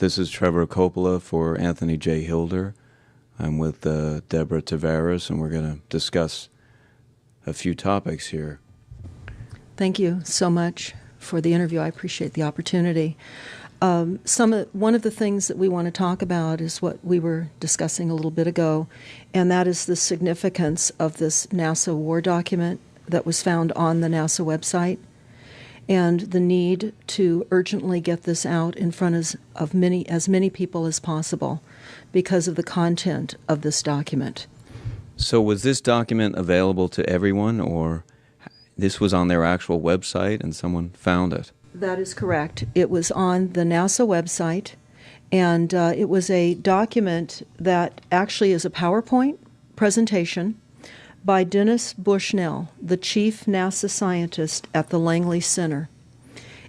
This is Trevor Coppola for Anthony J. Hilder. I'm with Deborah Tavares, and we're going to discuss a few topics here. Thank you so much for the interview. I appreciate the opportunity. One of the things that we want to talk about is what we were discussing a little bit ago, and that is the significance of this NASA war document that was found on the NASA website, and the need to urgently get this out in front of as many people as possible because of the content of this document. So was this document available to everyone, or this was on their actual website and someone found it? That is correct. It was on the NASA website, and it was a document that actually is a PowerPoint presentation by Dennis Bushnell, the chief NASA scientist at the Langley Center.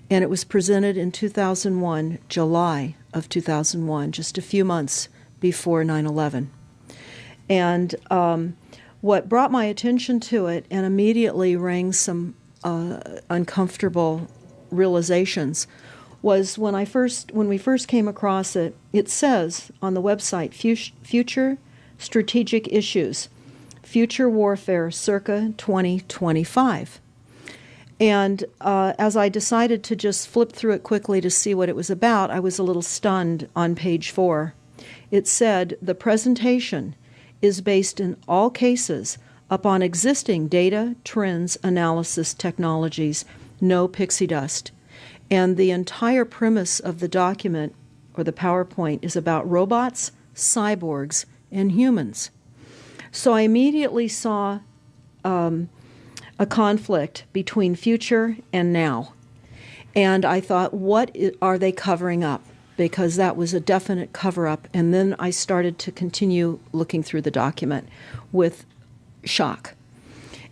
And it was presented in 2001, July of 2001, just a few months before 9/11. And what brought my attention to it and immediately rang some uncomfortable realizations was when we first came across it. It says on the website, Future Strategic Issues, Future Warfare circa 2025. And as I decided to just flip through it quickly to see what it was about, I was a little stunned on page 4. It said, the presentation is based in all cases upon existing data, trends, analysis technologies, no pixie dust. And the entire premise of the document, or the PowerPoint, is about robots, cyborgs, and humans. So I immediately saw a conflict between future and now. And I thought, what are they covering up? Because that was a definite cover-up. And then I started to continue looking through the document with shock.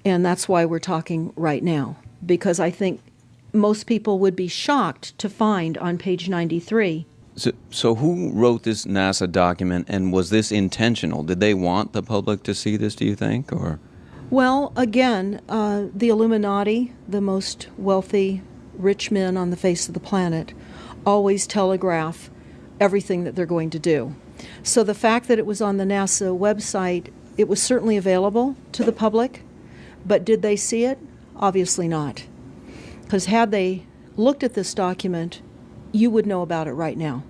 And that's why we're talking right now, because I think most people would be shocked to find on page 93. So who wrote this NASA document, and was this intentional? Did they want the public to see this, do you think? Or? Well, again, the Illuminati, the most wealthy, rich men on the face of the planet, always telegraph everything that they're going to do. So the fact that it was on the NASA website, it was certainly available to the public, but did they see it? Obviously not. Because had they looked at this document, you would know about it right now.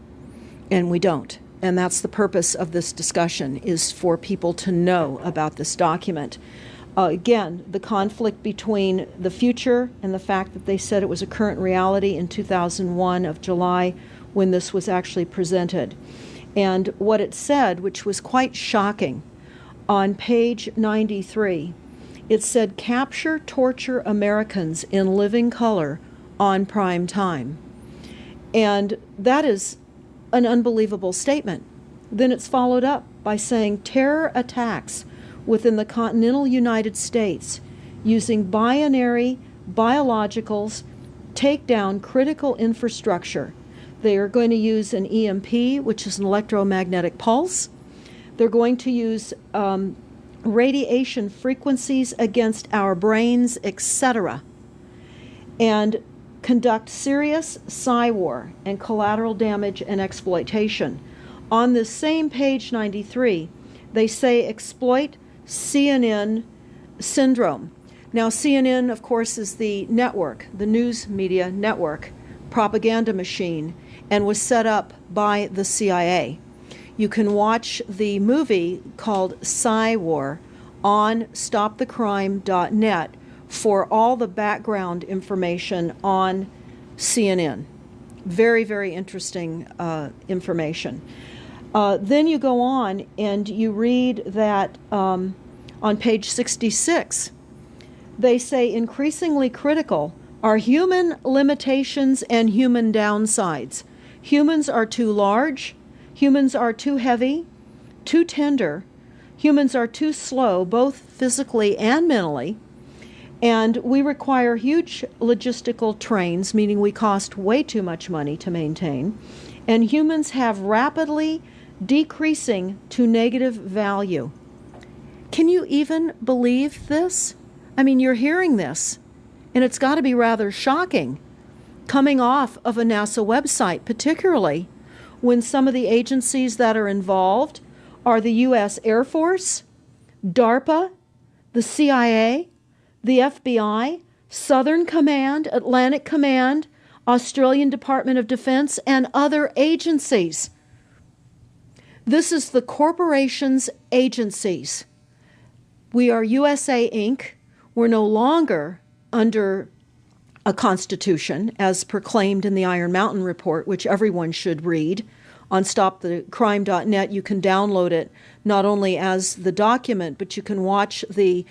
And we don't. And that's the purpose of this discussion, is for people to know about this document. Again, the conflict between the future and the fact that they said it was a current reality in 2001 of July when this was actually presented. And what it said, which was quite shocking, on page 93, it said, capture, torture Americans in living color on prime time. And that is an unbelievable statement. Then it's followed up by saying terror attacks within the continental United States using binary biologicals take down critical infrastructure. They are going to use an EMP, which is an electromagnetic pulse. They're going to use radiation frequencies against our brains, etc., and conduct serious psy-war and collateral damage and exploitation. On this same page 93, they say exploit CNN syndrome. Now, CNN, of course, is the network, the news media network, propaganda machine, and was set up by the CIA. You can watch the movie called Psy-War on stopthecrime.net for all the background information on CNN. Very, very interesting information. Then you go on and you read that on page 66, they say increasingly critical are human limitations and human downsides. Humans are too large, humans are too heavy, too tender, humans are too slow, both physically and mentally, and we require huge logistical trains, meaning we cost way too much money to maintain, and humans have rapidly decreasing to negative value. Can you even believe this? I mean, you're hearing this, and it's got to be rather shocking coming off of a NASA website, particularly when some of the agencies that are involved are the U.S. Air Force, DARPA, the CIA, the FBI, Southern Command, Atlantic Command, Australian Department of Defense, and other agencies. This is the corporation's agencies. We are USA Inc. We're no longer under a constitution as proclaimed in the Iron Mountain Report, which everyone should read. On stopthecrime.net, you can download it not only as the document, but you can watch the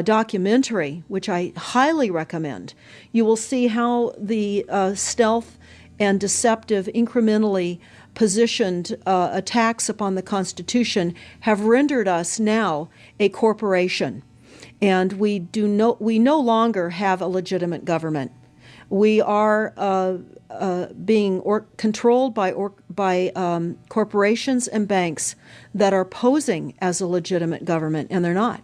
documentary, which I highly recommend. You will see how the stealth and deceptive, incrementally positioned attacks upon the Constitution have rendered us now a corporation. And we no longer have a legitimate government. We are being controlled by corporations and banks that are posing as a legitimate government, and they're not.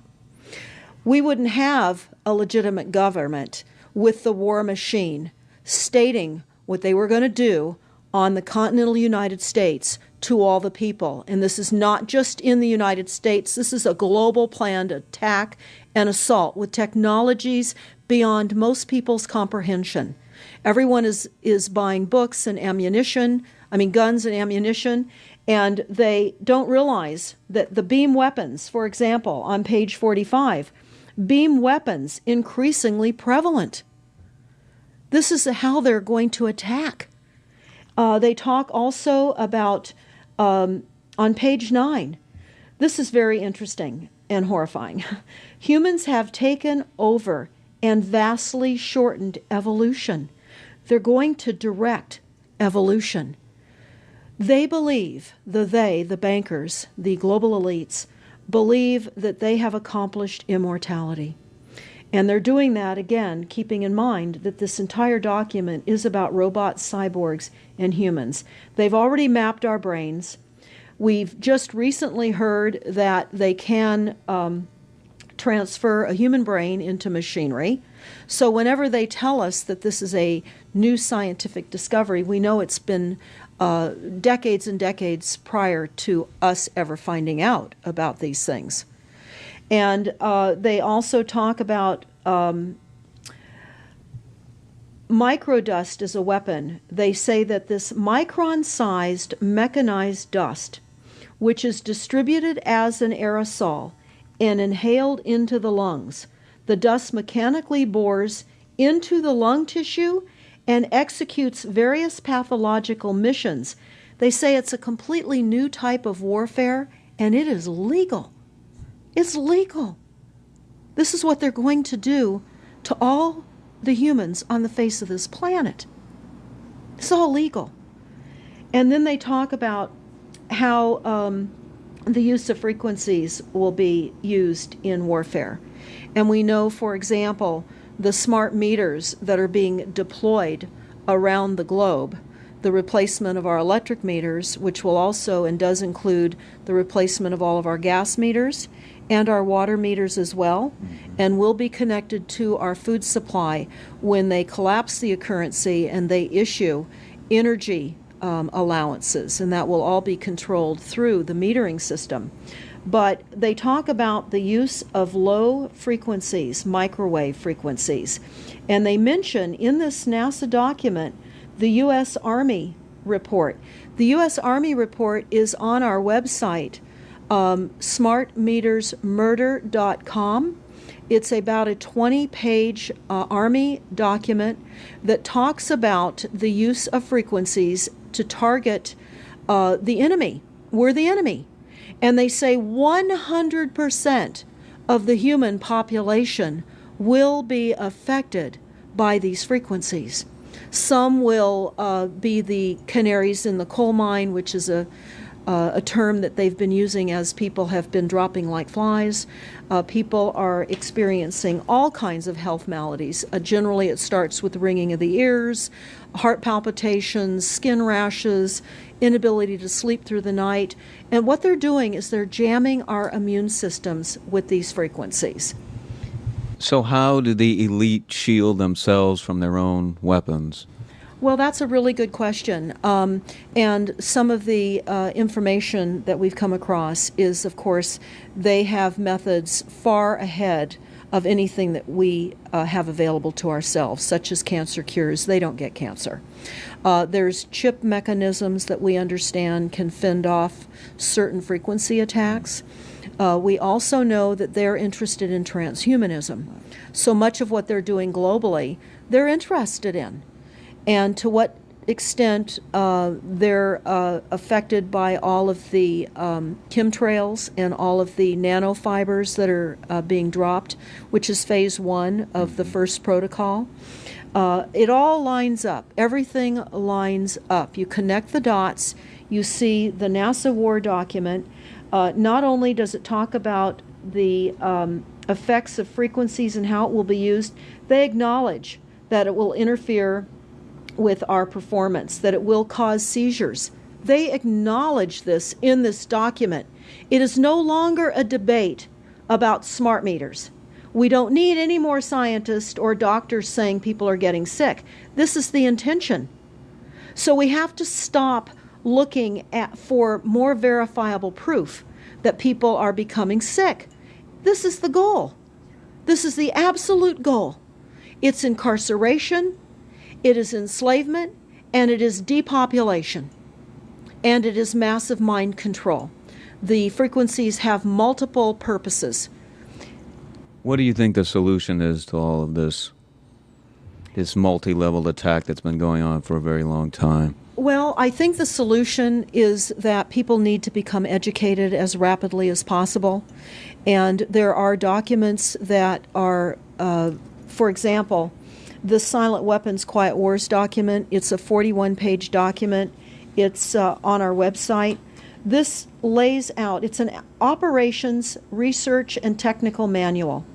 We wouldn't have a legitimate government with the war machine stating what they were going to do on the continental United States to all the people. And this is not just in the United States. This is a global planned attack and assault with technologies beyond most people's comprehension. Everyone is buying books and guns and ammunition, and they don't realize that the beam weapons, for example, on page 45, beam weapons increasingly prevalent. This is how they're going to attack. They talk also about, on page 9, this is very interesting and horrifying. Humans have taken over and vastly shortened evolution. They're going to direct evolution. They believe, the bankers, the global elites, believe that they have accomplished immortality. And they're doing that, again, keeping in mind that this entire document is about robots, cyborgs, and humans. They've already mapped our brains. We've just recently heard that they can transfer a human brain into machinery. So whenever they tell us that this is a new scientific discovery, we know it's been decades and decades prior to us ever finding out about these things. And they also talk about microdust as a weapon. They say that this micron-sized mechanized dust, which is distributed as an aerosol and inhaled into the lungs, the dust mechanically bores into the lung tissue and executes various pathological missions. They say it's a completely new type of warfare, and it is legal. It's legal. This is what they're going to do to all the humans on the face of this planet. It's all legal. And then they talk about how the use of frequencies will be used in warfare. And we know, for example, the smart meters that are being deployed around the globe, the replacement of our electric meters, which will also and does include the replacement of all of our gas meters and our water meters as well, and will be connected to our food supply when they collapse the currency and they issue energy allowances, and that will all be controlled through the metering system. But they talk about the use of low frequencies, microwave frequencies, and they mention in this NASA document the U.S. Army report. The U.S. Army report is on our website, smartmetersmurder.com. It's about a 20-page Army document that talks about the use of frequencies to target the enemy. We're the enemy. And they say 100% of the human population will be affected by these frequencies. Some will be the canaries in the coal mine, which is a term that they've been using as people have been dropping like flies. People are experiencing all kinds of health maladies. Generally, it starts with ringing of the ears, heart palpitations, skin rashes, inability to sleep through the night. And what they're doing is they're jamming our immune systems with these frequencies. So how do the elite shield themselves from their own weapons? Well, that's a really good question. And some of the information that we've come across is, of course, they have methods far ahead of anything that we have available to ourselves, such as cancer cures. They don't get cancer. There's chip mechanisms that we understand can fend off certain frequency attacks. We also know that they're interested in transhumanism. So much of what they're doing globally, they're interested in. And to what extent they're affected by all of the chemtrails and all of the nanofibers that are being dropped, which is phase 1 of the first protocol. It all lines up. Everything lines up. You connect the dots. You see the NASA war document. Not only does it talk about the effects of frequencies and how it will be used, they acknowledge that it will interfere with our performance, that it will cause seizures. They acknowledge this in this document. It is no longer a debate about smart meters. We don't need any more scientists or doctors saying people are getting sick. This is the intention. So we have to stop looking for more verifiable proof that people are becoming sick. This is the goal. This is the absolute goal. It's incarceration, it is enslavement, and it is depopulation, and it is massive mind control. The frequencies have multiple purposes. What do you think the solution is to all of this multi-level attack that's been going on for a very long time? Well, I think the solution is that people need to become educated as rapidly as possible. And there are documents that are, for example, the Silent Weapons Quiet Wars document. It's a 41-page document. It's on our website. This lays out, it's an operations, research, and technical manual.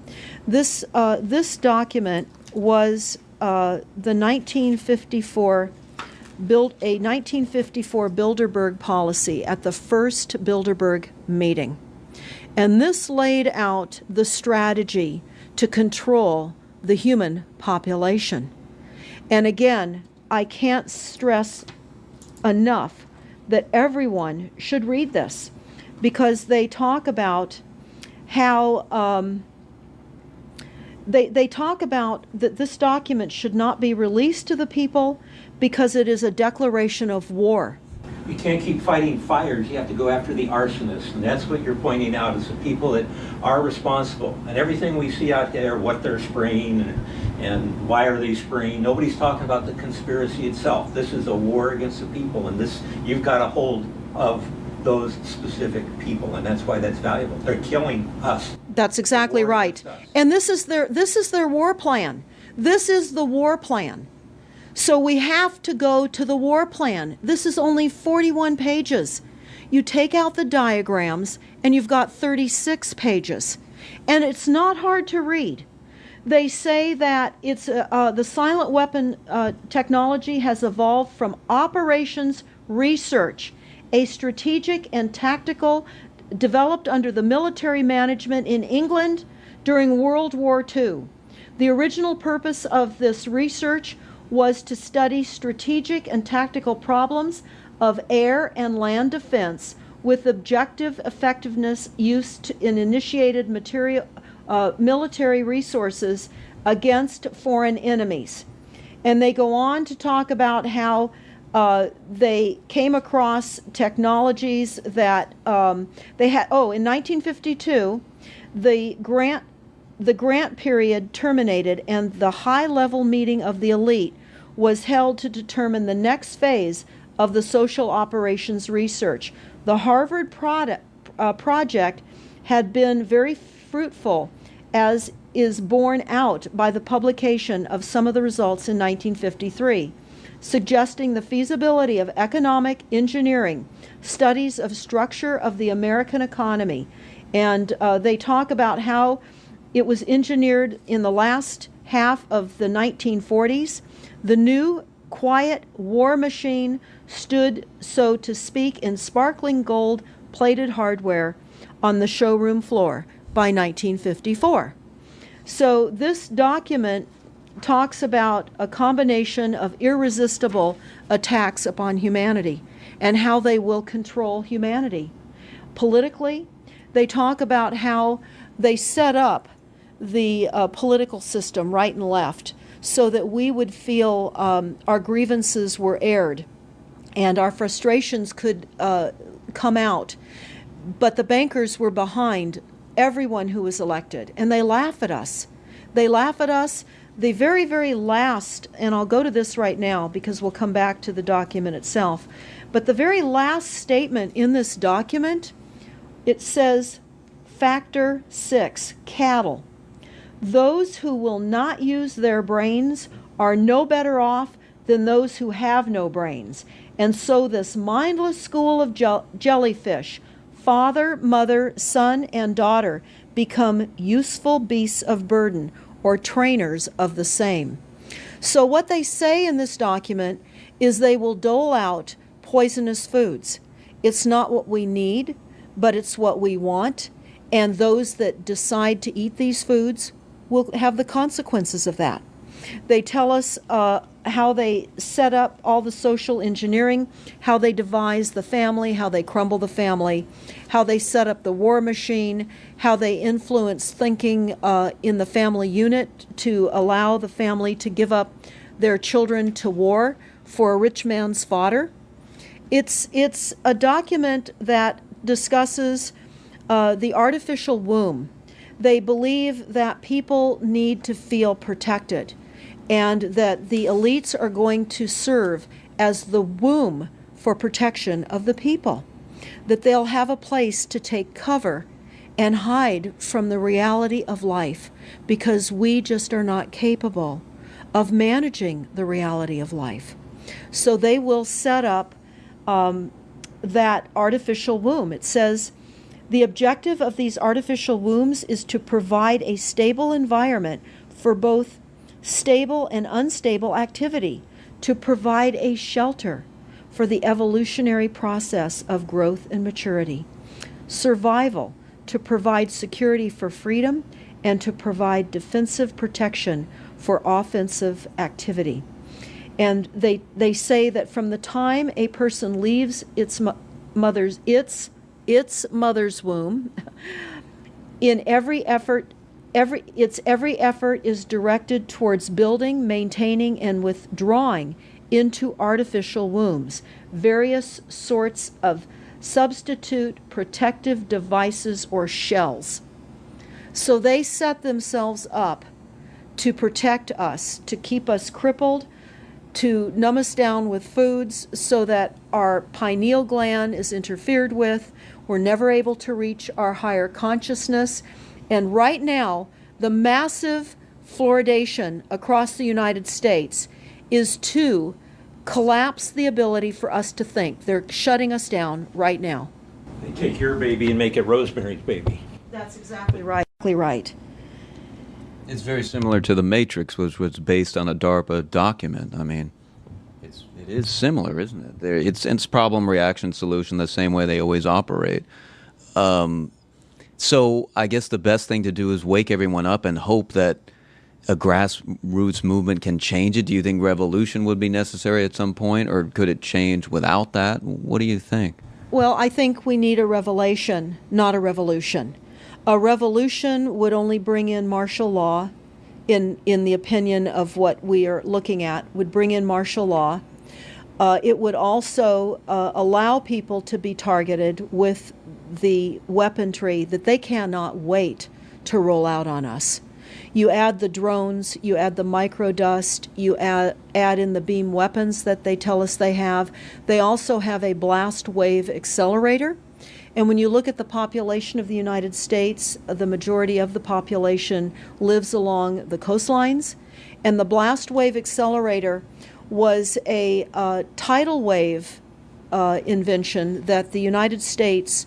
This document was the 1954 Bilderberg policy at the first Bilderberg meeting. And this laid out the strategy to control the human population. And again, I can't stress enough that everyone should read this, because they talk about how they talk about that this document should not be released to the people because it is a declaration of war. You can't keep fighting fires. You have to go after the arsonists. And that's what you're pointing out, is the people that are responsible. And everything we see out there, what they're spraying and why are they spraying, nobody's talking about the conspiracy itself. This is a war against the people, and this, you've got a hold of those specific people, and that's why that's valuable. They're killing us. That's exactly right. And this is their war plan. This is the war plan. So we have to go to the war plan. This is only 41 pages. You take out the diagrams and you've got 36 pages. And it's not hard to read. They say that it's the silent weapon technology has evolved from operations research, a strategic and tactical developed under the military management in England during World War II. The original purpose of this research was to study strategic and tactical problems of air and land defense with objective effectiveness used in initiated military resources against foreign enemies. And they go on to talk about how they came across technologies that they had. Oh, in 1952, the grant period terminated, and the high-level meeting of the elite was held to determine the next phase of the social operations research. The Harvard project had been very fruitful, as is borne out by the publication of some of the results in 1953, suggesting the feasibility of economic engineering, studies of structure of the American economy. And they talk about how it was engineered in the last half of the 1940s. The new quiet war machine stood, so to speak, in sparkling gold-plated hardware on the showroom floor by 1954. So this document talks about a combination of irresistible attacks upon humanity and how they will control humanity. Politically, they talk about how they set up the political system right and left so that we would feel our grievances were aired and our frustrations could come out. But the bankers were behind everyone who was elected, and they laugh at us. They laugh at us. The very, very last, and I'll go to this right now because we'll come back to the document itself, but the very last statement in this document, it says, Factor 6, cattle. Those who will not use their brains are no better off than those who have no brains. And so this mindless school of jellyfish, father, mother, son, and daughter, become useful beasts of burden, or trainers of the same. So what they say in this document is they will dole out poisonous foods. It's not what we need, but it's what we want, and those that decide to eat these foods will have the consequences of that. They tell us how they set up all the social engineering, how they devise the family, how they crumble the family, how they set up the war machine, how they influence thinking in the family unit to allow the family to give up their children to war for a rich man's fodder. It's a document that discusses the artificial womb. They believe that people need to feel protected, and that the elites are going to serve as the womb for protection of the people, that they'll have a place to take cover and hide from the reality of life because we just are not capable of managing the reality of life. So they will set up that artificial womb. It says, the objective of these artificial wombs is to provide a stable environment for both stable and unstable activity, to provide a shelter for the evolutionary process of growth and maturity. Survival, to provide security for freedom, and to provide defensive protection for offensive activity. And they say that from the time a person leaves its mother's womb, in every effort is directed towards building, maintaining, and withdrawing into artificial wombs various sorts of substitute protective devices or shells. So they set themselves up to protect us, to keep us crippled, to numb us down with foods so that our pineal gland is interfered with. We're never able to reach our higher consciousness. And right now, the massive fluoridation across the United States is to collapse the ability for us to think. They're shutting us down right now. They take your baby and make it Rosemary's Baby. That's exactly right. It's very similar to The Matrix, which was based on a DARPA document. I mean, it is similar, isn't it? It's problem, reaction, solution, the same way they always operate. So I guess the best thing to do is wake everyone up and hope that a grassroots movement can change it. Do you think revolution would be necessary at some point, or could it change without that? What do you think? Well, I think we need a revelation, not a revolution. A revolution would only bring in martial law, in the opinion of what we are looking at, would bring in martial law. It would also allow people to be targeted with the weaponry that they cannot wait to roll out on us. You add the drones, you add the microdust, you add in the beam weapons that they tell us they have. They also have a blast wave accelerator. And when you look at the population of the United States, the majority of the population lives along the coastlines. And the blast wave accelerator was a tidal wave invention that the United States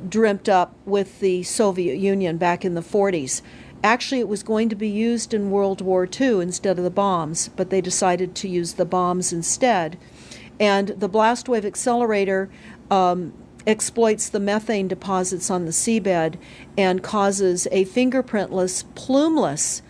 dreamt up with the Soviet Union back in the 40s. Actually, it was going to be used in World War II instead of the bombs, but they decided to use the bombs instead. And the blast wave accelerator exploits the methane deposits on the seabed and causes a fingerprintless, plumeless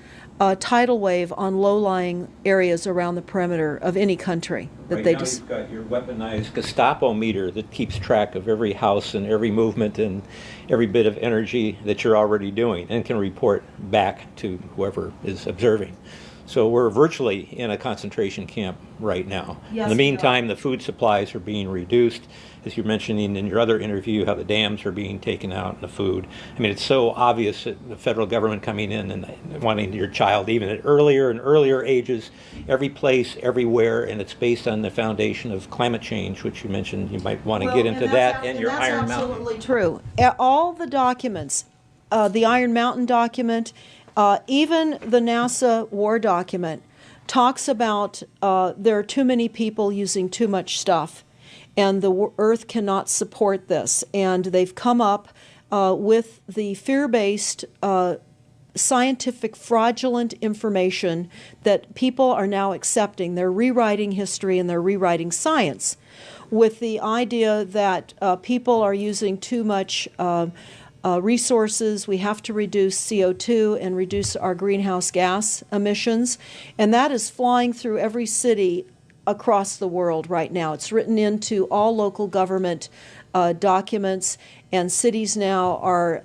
tidal wave on low-lying areas around the perimeter of any country that right they now just. you've got your weaponized Gestapo meter that keeps track of every house and every movement and every bit of energy that you're already doing and can report back to whoever is observing. So we're virtually in a concentration camp right now. Yes, in the we meantime, the food supplies are being reduced. As you're mentioning in your other interview, how the dams are being taken out and the food. I mean, it's so obvious that the federal government coming in and wanting your child even at earlier and earlier ages, every place, everywhere, and it's based on the foundation of climate change, which you mentioned you might want to get into that, and your Iron Mountain. That's absolutely true. All the documents, the Iron Mountain document, even the NASA war document, talks about there are too many people using too much stuff, and the Earth cannot support this. And they've come up with the fear-based, scientific, fraudulent information that people are now accepting. They're rewriting history and they're rewriting science with the idea that people are using too much resources. We have to reduce CO2 and reduce our greenhouse gas emissions. And that is flying through every city across the world right now. It's written into all local government documents, and cities now are,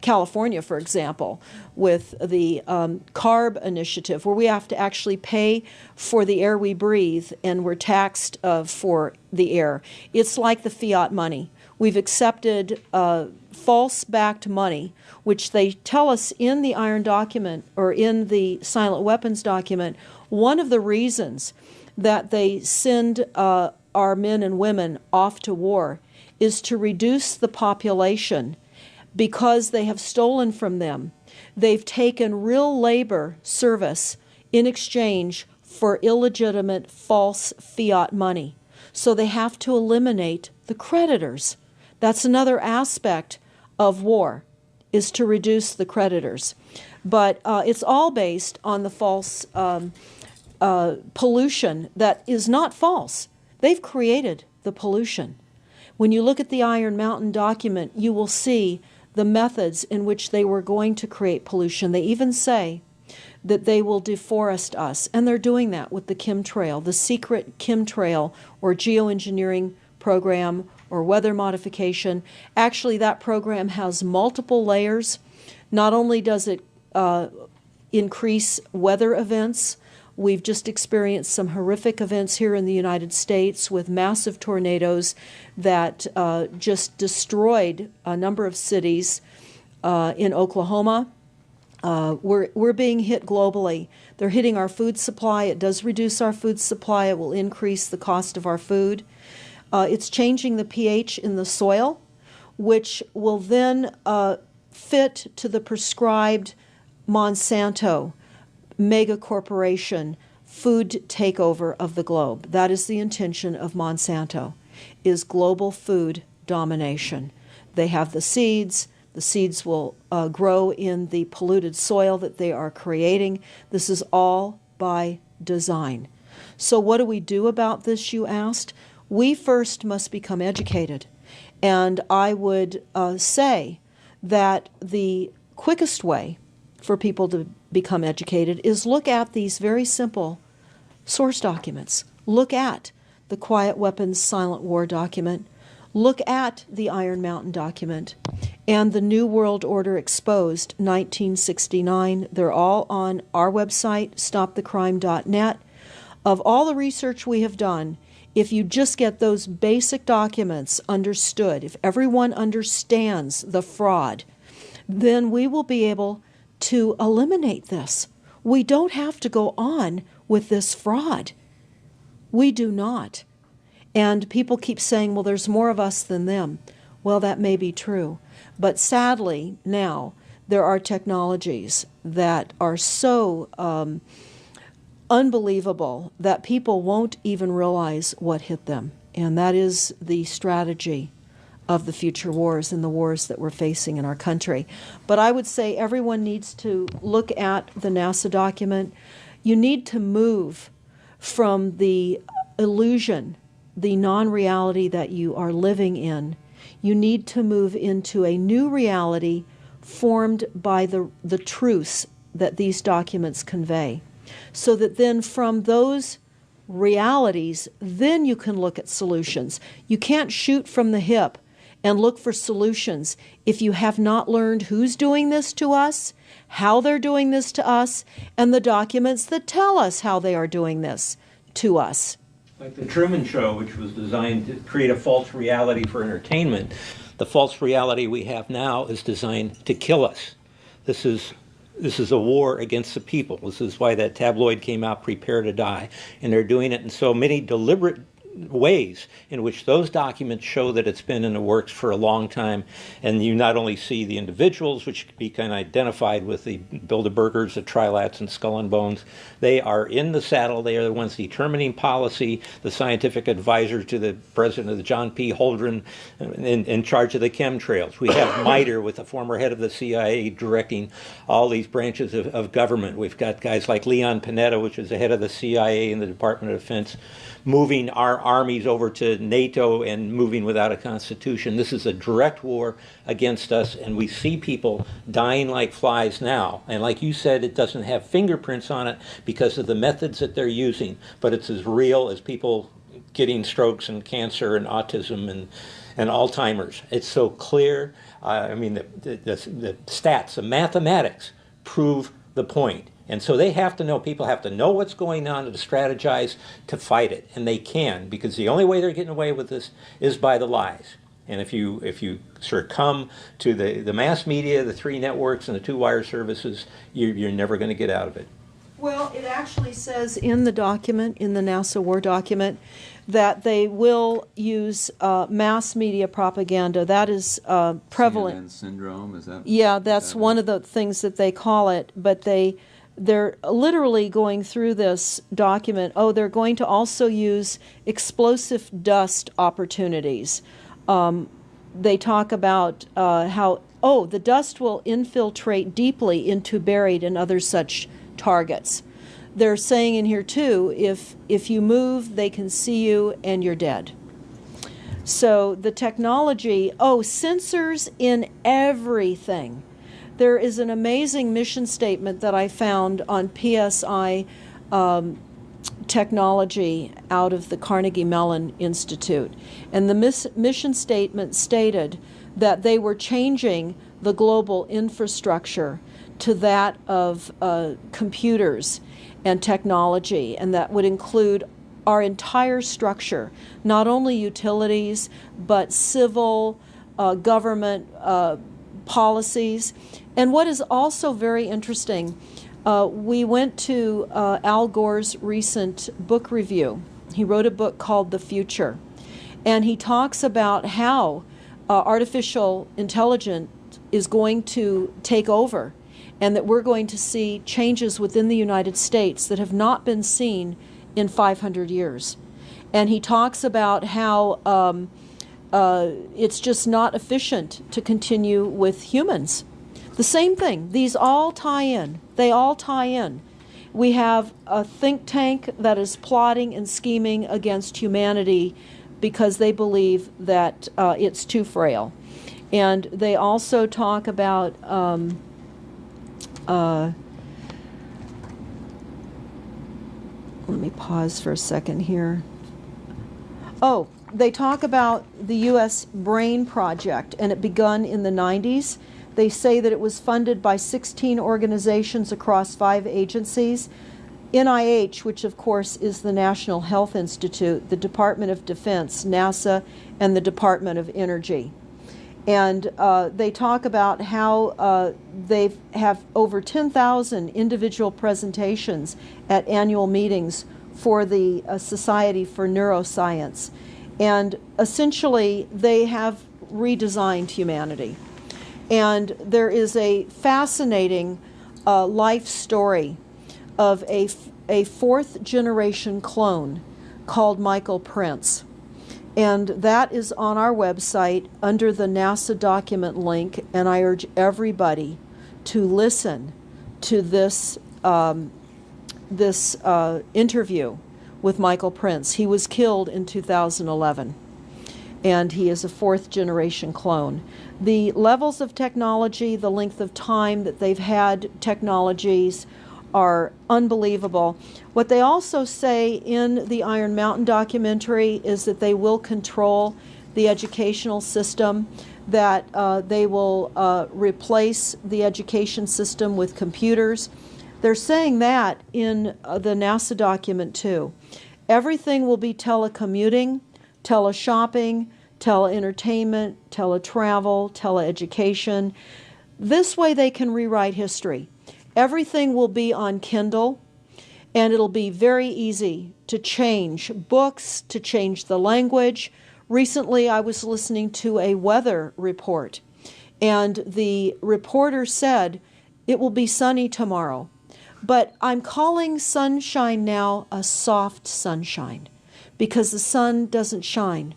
California, for example, with the CARB initiative, where we have to actually pay for the air we breathe, and we're taxed for the air. It's like the fiat money. We've accepted false-backed money, which they tell us in the Iron document or in the silent weapons document. One of the reasons that they send our men and women off to war is to reduce the population because they have stolen from them. They've taken real labor service in exchange for illegitimate false fiat money. So they have to eliminate the creditors. That's another aspect of war, is to reduce the creditors. But it's all based on the false pollution that is not false. They've created the pollution. When you look at the Iron Mountain document, you will see the methods in which they were going to create pollution. They even say that they will deforest us, and they're doing that with the chemtrail, the secret chemtrail or geoengineering program or weather modification. Actually, that program has multiple layers. Not only does it increase weather events, we've just experienced some horrific events here in the United States with massive tornadoes that just destroyed a number of cities in Oklahoma. We're being hit globally. They're hitting our food supply. It does reduce our food supply. It will increase the cost of our food. It's changing the pH in the soil, which will then fit to the prescribed Monsanto mega corporation food takeover of the globe. That is the intention of Monsanto, is global food domination. They have the seeds. The seeds will grow in the polluted soil that they are creating. This is all by design. So what do we do about this, you asked? We first must become educated. And I would say that the quickest way for people to become educated is look at these very simple source documents. Look at the Quiet Weapons Silent War document. Look at the Iron Mountain document and the New World Order Exposed 1969. They're all on our website, stopthecrime.net. Of all the research we have done, if you just get those basic documents understood, if everyone understands the fraud, then we will be able to eliminate this. We don't have to go on with this fraud. We do not. And people keep saying, well, there's more of us than them. Well, that may be true. But sadly, now, there are technologies that are so unbelievable that people won't even realize what hit them. And that is the strategy of the future wars and the wars that we're facing in our country. But I would say everyone needs to look at the NASA document. You need to move from the illusion, the non-reality that you are living in. You need to move into a new reality formed by the truths that these documents convey. So that then from those realities, then you can look at solutions. You can't shoot from the hip and look for solutions if you have not learned who's doing this to us, how they're doing this to us, and the documents that tell us how they are doing this to us. Like the Truman Show, which was designed to create a false reality for entertainment, the false reality we have now is designed to kill us. This is a war against the people. This is why that tabloid came out, Prepare to Die. And they're doing it in so many deliberate ways in which those documents show that it's been in the works for a long time. And you not only see the individuals, which can be kind of identified with the Bilderbergers, the Trilats, and Skull and Bones. They are in the saddle. They are the ones determining policy, the scientific advisor to the president of the John P. Holdren in charge of the chemtrails. We have MITRE with the former head of the CIA directing all these branches of government. We've got guys like Leon Panetta, which is the head of the CIA and the Department of Defense, moving our armies over to NATO and moving without a constitution. This is a direct war against us, and we see people dying like flies now. And like you said, it doesn't have fingerprints on it because of the methods that they're using, but it's as real as people getting strokes and cancer and autism and Alzheimer's. It's so clear. I mean, the stats, the mathematics prove the point. And so they have to know, people have to know what's going on and to strategize to fight it. And they can, because the only way they're getting away with this is by the lies. And if you sort of come to the mass media, the three networks, and the two wire services, you're never going to get out of it. Well, it actually says in the document, in the NASA War document, that they will use mass media propaganda. That is prevalent. CNN syndrome, is that? Yeah, that's one of the things that they call it. But they're literally going through this document. Oh, they're going to also use explosive dust opportunities. They talk about how, the dust will infiltrate deeply into buried and other such targets. They're saying in here too, if you move, they can see you and you're dead. So the technology, sensors in everything. There is an amazing mission statement that I found on PSI technology out of the Carnegie Mellon Institute. And the mission statement stated that they were changing the global infrastructure to that of computers and technology, and that would include our entire structure, not only utilities, but civil, government policies. And what is also very interesting, we went to Al Gore's recent book review. He wrote a book called The Future, and he talks about how artificial intelligence is going to take over, and that we're going to see changes within the United States that have not been seen in 500 years. And he talks about how it's just not efficient to continue with humans. The same thing. These all tie in. They all tie in. We have a think tank that is plotting and scheming against humanity because they believe that it's too frail. And they also talk about let me pause for a second here. They talk about the U.S. Brain Project, and it begun in the 90s. They say that it was funded by 16 organizations across 5 agencies. NIH, which of course is the National Health Institute, the Department of Defense, NASA, and the Department of Energy. And they talk about how they have over 10,000 individual presentations at annual meetings for the Society for Neuroscience. And essentially, they have redesigned humanity. And there is a fascinating life story of a 4th generation clone called Michael Prince. And that is on our website under the NASA document link, and I urge everybody to listen to this interview with Michael Prince. He was killed in 2011. and he is a fourth-generation clone. The levels of technology, the length of time that they've had technologies are unbelievable. What they also say in the Iron Mountain documentary is that they will control the educational system, that they will replace the education system with computers. They're saying that in the NASA document too. Everything will be telecommuting, teleshopping, teleentertainment, teletravel, teleeducation. This way they can rewrite history. Everything will be on Kindle, and it'll be very easy to change books, to change the language. Recently, I was listening to a weather report, and the reporter said, it will be sunny tomorrow. But I'm calling sunshine now a soft sunshine, because the sun doesn't shine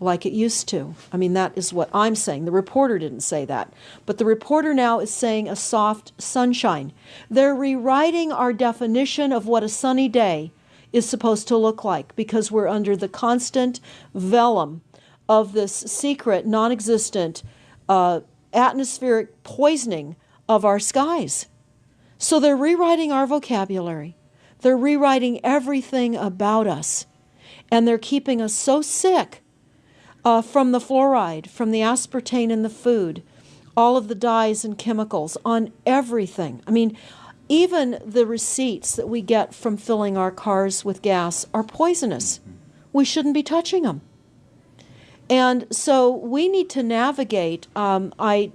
like it used to. I mean, that is what I'm saying. The reporter didn't say that. But the reporter now is saying a soft sunshine. They're rewriting our definition of what a sunny day is supposed to look like, because we're under the constant vellum of this secret, non-existent atmospheric poisoning of our skies. So they're rewriting our vocabulary. They're rewriting everything about us. And they're keeping us so sick from the fluoride, from the aspartame in the food, all of the dyes and chemicals on everything. I mean, even the receipts that we get from filling our cars with gas are poisonous. We shouldn't be touching them. And so we need to navigate. I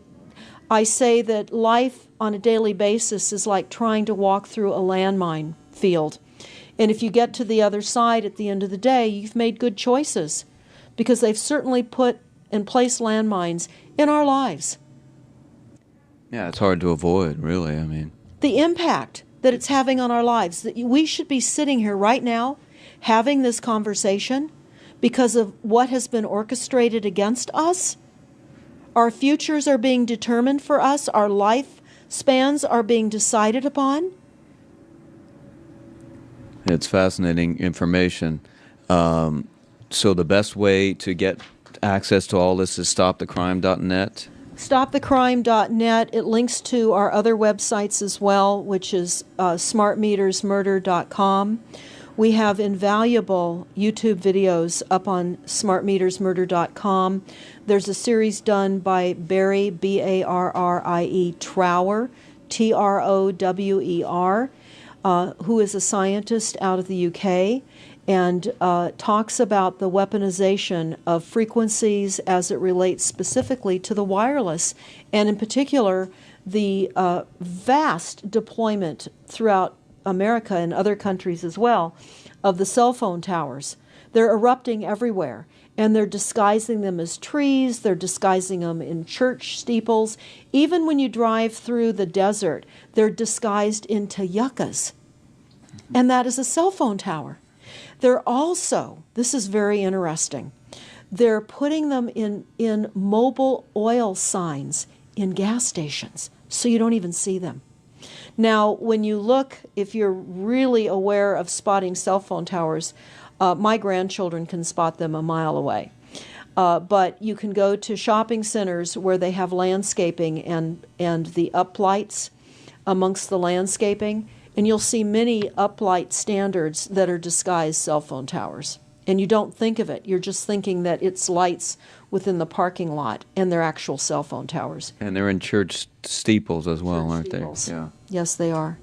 say that life on a daily basis is like trying to walk through a landmine field. And if you get to the other side at the end of the day, you've made good choices, because they've certainly put and placed landmines in our lives. Yeah, it's hard to avoid, really. I mean, the impact that it's having on our lives, that we should be sitting here right now having this conversation because of what has been orchestrated against us. Our futures are being determined for us. Our lifespans are being decided upon. It's fascinating information. So the best way to get access to all this is stopthecrime.net? Stopthecrime.net. It links to our other websites as well, which is smartmetersmurder.com. We have invaluable YouTube videos up on smartmetersmurder.com. There's a series done by Barry, B-A-R-R-I-E, Trower, T-R-O-W-E-R, who is a scientist out of the UK, and talks about the weaponization of frequencies as it relates specifically to the wireless, and in particular, the vast deployment throughout America and other countries as well of the cell phone towers. They're erupting everywhere, and they're disguising them as trees, they're disguising them in church steeples. Even when you drive through the desert, they're disguised into yuccas, and that is a cell phone tower. They're also, this is very interesting, they're putting them in mobile oil signs in gas stations, so you don't even see them. Now, when you look, if you're really aware of spotting cell phone towers, my grandchildren can spot them a mile away. But you can go to shopping centers where they have landscaping and the uplights amongst the landscaping, and you'll see many uplight standards that are disguised cell phone towers. And you don't think of it. You're just thinking that it's lights within the parking lot, and they're actual cell phone towers. And they're in church steeples as well, Church aren't steeples. they? Yeah. Yes, they are.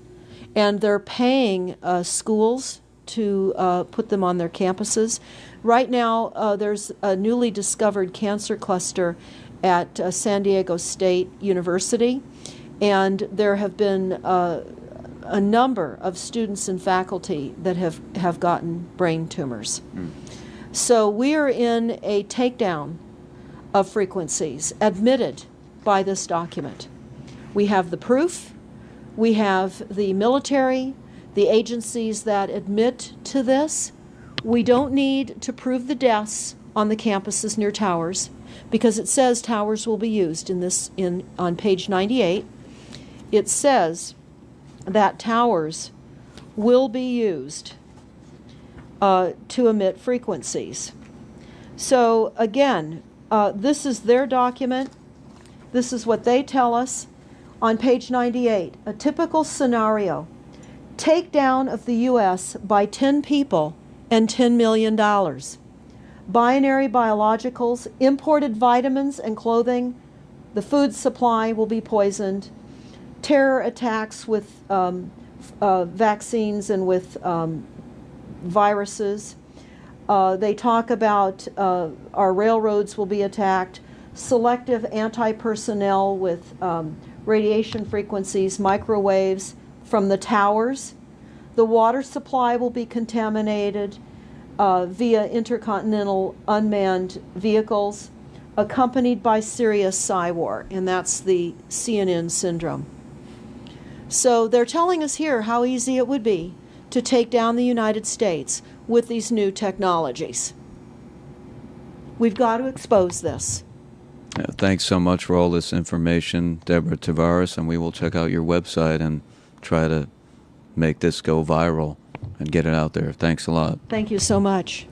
And they're paying schools to put them on their campuses. Right now, there's a newly discovered cancer cluster at San Diego State University, and there have been a number of students and faculty that have gotten brain tumors. So we are in a takedown of frequencies admitted by this document. We have the proof, we have the military, the agencies that admit to this. We don't need to prove the deaths on the campuses near towers, because it says towers will be used on page 98. It says that towers will be used to emit frequencies. So again, this is their document. This is what they tell us on page 98. A typical scenario: takedown of the U.S. by 10 people and $10 million. Binary biologicals, imported vitamins and clothing, the food supply will be poisoned. Terror attacks with vaccines and with viruses. They talk about our railroads will be attacked. Selective anti-personnel with radiation frequencies, microwaves from the towers. The water supply will be contaminated via intercontinental unmanned vehicles, accompanied by serious psy-war, and that's the CNN syndrome. So they're telling us here how easy it would be to take down the United States with these new technologies. We've got to expose this. Thanks so much for all this information, Deborah Tavares, and we will check out your website and try to make this go viral and get it out there. Thanks a lot. Thank you so much.